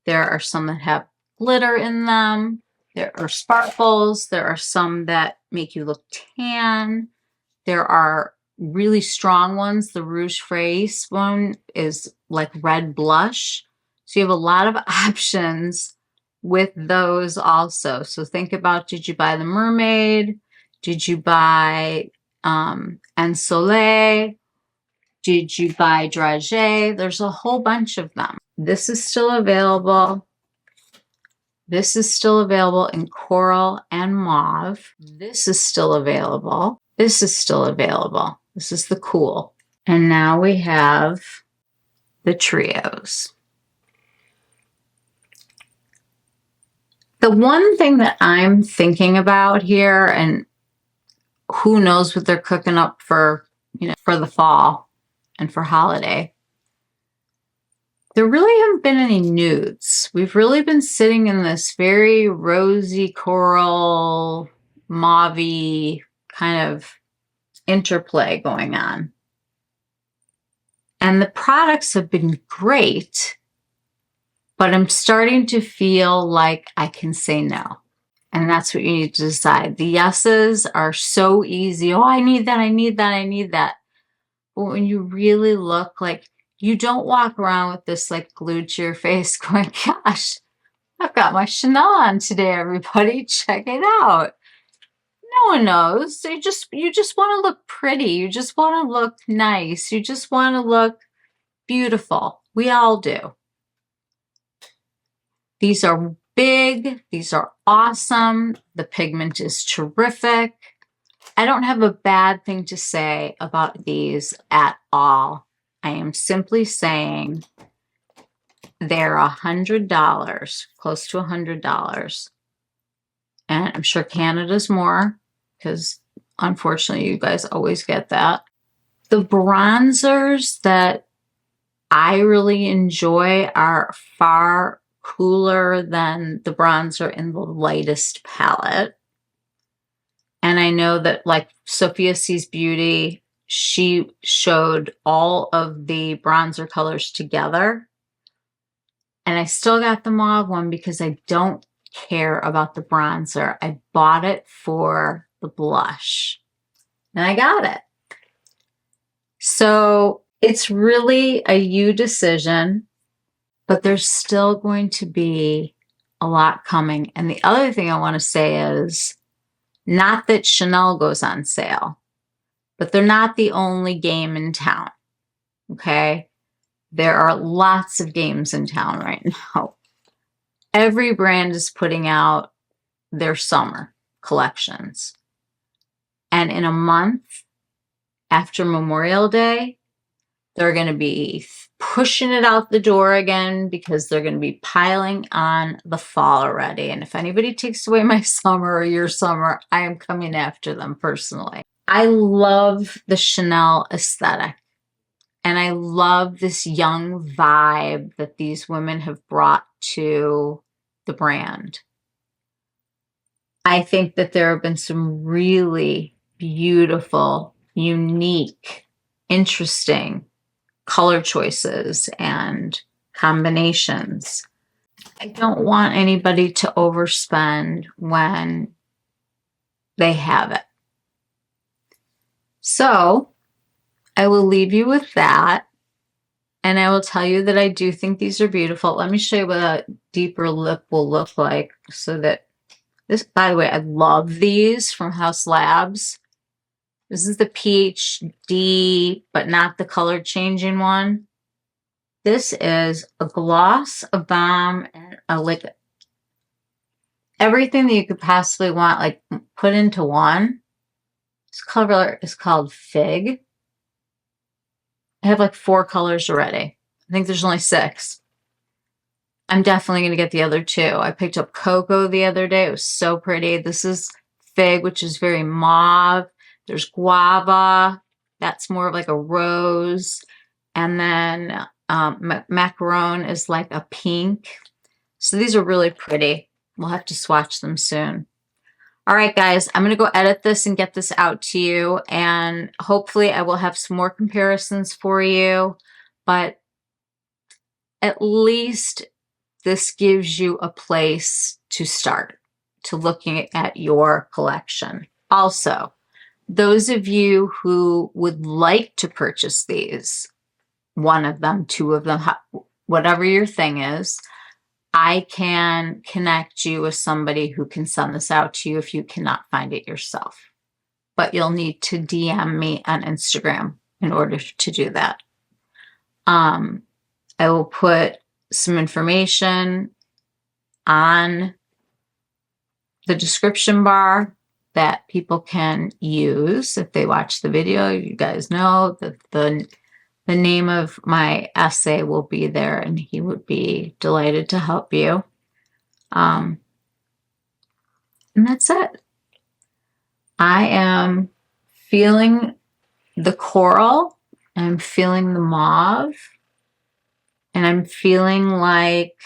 There are some that have glitter in them. There are sparkles. There are some that make you look tan. There are really strong ones. The Rouge Fraise one is like red blush. So you have a lot of options with those also. So think about, did you buy the Mermaid? Did you buy Ensoleil? Did you buy Dragé? There's a whole bunch of them. This is still available. This is still available in coral and mauve. This is still available. This is still available. This is the cool. And now we have the trios. The one thing that I'm thinking about here, and who knows what they're cooking up for, you know, for the fall and for holiday. There really haven't been any nudes. We've really been sitting in this very rosy coral, mauve-y kind of interplay going on. And the products have been great, but I'm starting to feel like I can say no. And that's what you need to decide. The yeses are so easy. Oh, I need that, I need that, I need that. But when you really look, like, you don't walk around with this like glued to your face going, gosh, I've got my Chanel on today, everybody. Check it out. No one knows. You just want to look pretty. You just want to look nice. You just want to look beautiful. We all do. These are big. These are awesome. The pigment is terrific. I don't have a bad thing to say about these at all. I am simply saying they're $100, close to $100. And I'm sure Canada's more, because unfortunately you guys always get that. The bronzers that I really enjoy are far cooler than the bronzer in the lightest palette. And I know that, like, Sophia Sees Beauty, she showed all of the bronzer colors together. And I still got the mauve one because I don't care about the bronzer. I bought it for the blush. And I got it. So it's really a you decision, but there's still going to be a lot coming. And the other thing I want to say is, not that Chanel goes on sale, but they're not the only game in town, okay? There are lots of games in town right now. Every brand is putting out their summer collections. And in a month after Memorial Day, they're going to be pushing it out the door again because they're going to be piling on the fall already. And if anybody takes away my summer or your summer, I am coming after them personally. I love the Chanel aesthetic. And I love this young vibe that these women have brought to the brand. I think that there have been some really beautiful, unique, interesting color choices and combinations. I don't want anybody to overspend when they have it. So I will leave you with that. And I will tell you that I do think these are beautiful. Let me show you what a deeper lip will look like. So that this, by the way, I love these from Haus Labs. This is the PhD, but not the color changing one. This is a gloss, a balm, and a liquid. Everything that you could possibly want, like, put into one. This color is called Fig. I have like 4 colors already. I think there's only 6. I'm definitely going to get the other 2. I picked up Cocoa the other day. It was so pretty. This is Fig, which is very mauve. There's Guava. That's more of like a rose. And then Macaron is like a pink. So these are really pretty. We'll have to swatch them soon. All right, guys, I'm going to go edit this and get this out to you. And hopefully I will have some more comparisons for you. But at least this gives you a place to start to looking at your collection. Also, those of you who would like to purchase these, one of them, two of them, whatever your thing is, I can connect you with somebody who can send this out to you if you cannot find it yourself. But you'll need to DM me on Instagram in order to do that. I will put some information on the description bar that people can use if they watch the video. You guys know that the name of my essay will be there, and he would be delighted to help you. And that's it. I am feeling the coral, I'm feeling the mauve, and I'm feeling like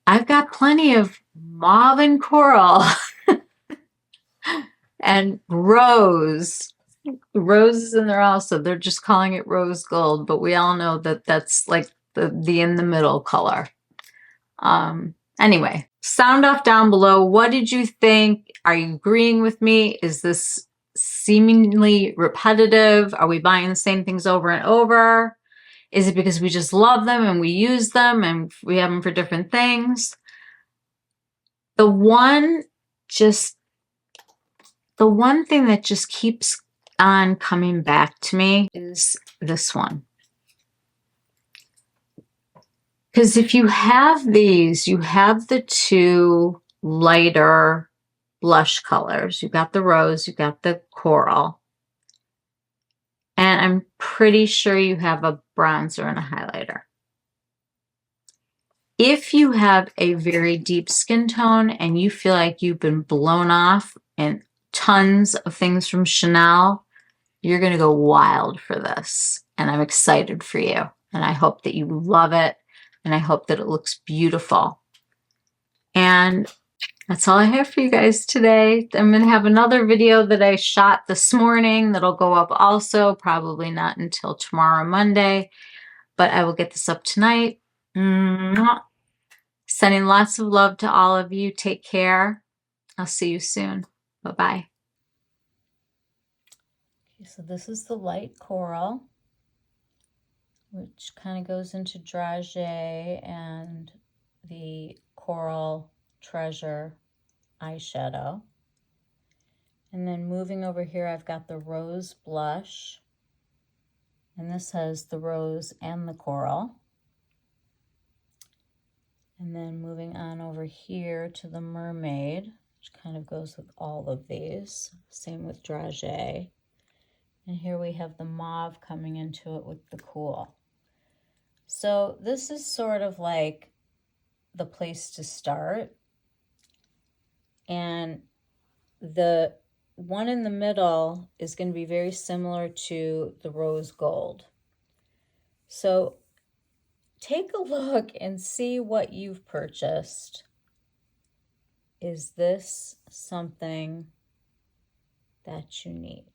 I've got plenty of mauve and coral and rose. Rose is in there also. They're just calling it rose gold, but we all know that that's like the in the middle color. Anyway, sound off down below. What did you think? Are you agreeing with me? Is this seemingly repetitive? Are we buying the same things over and over? Is it because we just love them and we use them and we have them for different things? The one thing that just keeps on coming back to me is this one. Because if you have these, you have the two lighter blush colors. You've got the rose, you've got the coral. And I'm pretty sure you have a bronzer and a highlighter. If you have a very deep skin tone and you feel like you've been blown off and tons of things from Chanel, you're going to go wild for this. And I'm excited for you. And I hope that you love it. And I hope that it looks beautiful. And that's all I have for you guys today. I'm going to have another video that I shot this morning that'll go up also, probably not until tomorrow, Monday, but I will get this up tonight. Sending lots of love to all of you. Take care. I'll see you soon. Bye-bye. Okay, so this is the light coral, which kind of goes into drage and the coral treasure eyeshadow. And then moving over here, I've got the rose blush, and this has the rose and the coral. And then moving on over here to the mermaid, which kind of goes with all of these. Same with drage. And here we have the mauve coming into it with the cool. So this is sort of like the place to start. And the one in the middle is going to be very similar to the rose gold. So take a look and see what you've purchased. Is this something that you need?